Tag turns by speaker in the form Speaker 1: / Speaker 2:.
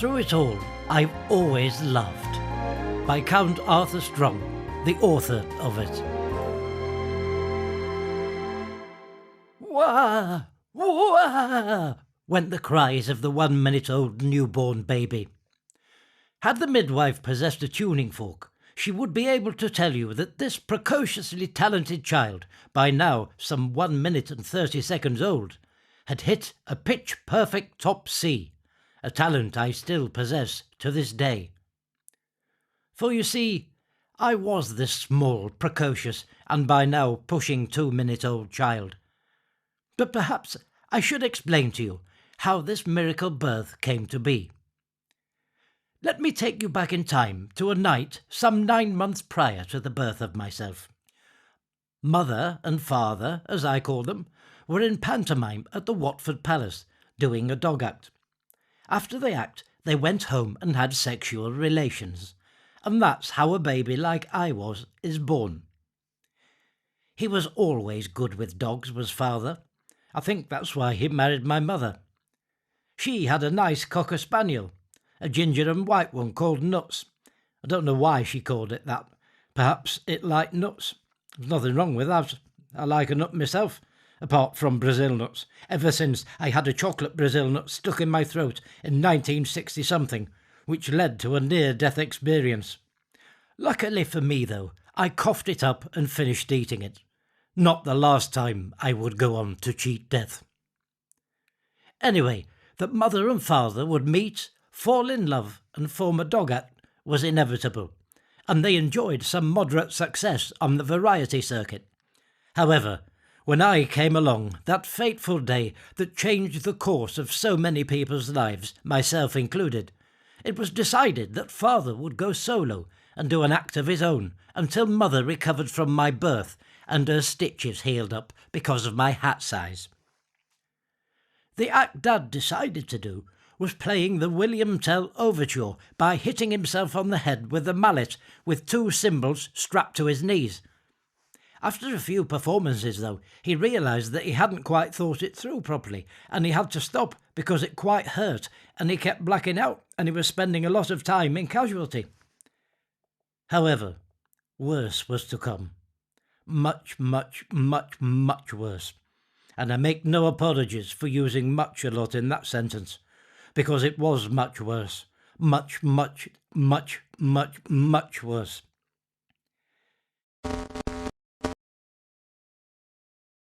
Speaker 1: Through it all, I've always loved. By Count Arthur Strong, the author of it. Wah! Wah! Went the cries of the 1 minute-old newborn baby. Had the midwife possessed a tuning fork, she would be able to tell you that this precociously talented child, by now some 1 minute and 30 seconds old, had hit a pitch-perfect top C, a talent I still possess to this day. For you see, I was this small, precocious, and by now pushing 2-minute-old child. But perhaps I should explain to you how this miracle birth came to be. Let me take you back in time to a night some 9 months prior to the birth of myself. Mother and father, as I call them, were in pantomime at the Watford Palace, doing a dog act. After the act, they went home and had sexual relations, and that's how a baby like I was is born. He was always good with dogs, was father. I think that's why he married my mother. She had a nice cocker spaniel, a ginger and white one called Nuts. I don't know why she called it that. Perhaps it liked nuts. There's nothing wrong with that. I like a nut myself, apart from Brazil nuts, ever since I had a chocolate Brazil nut stuck in my throat in 1960-something, which led to a near-death experience. Luckily for me, though, I coughed it up and finished eating it. Not the last time I would go on to cheat death. Anyway, that mother and father would meet, fall in love and form a dog act was inevitable, and they enjoyed some moderate success on the variety circuit. However, when I came along, that fateful day that changed the course of so many people's lives, myself included, it was decided that father would go solo and do an act of his own until mother recovered from my birth and her stitches healed up because of my hat size. The act Dad decided to do was playing the William Tell Overture by hitting himself on the head with a mallet with 2 cymbals strapped to his knees. After a few performances, though, he realised that he hadn't quite thought it through properly, and he had to stop because it quite hurt, and he kept blacking out, and he was spending a lot of time in casualty. However, worse was to come. Much, much, much, much worse. And I make no apologies for using much a lot in that sentence, because it was much worse. Much, much, much, much, much worse.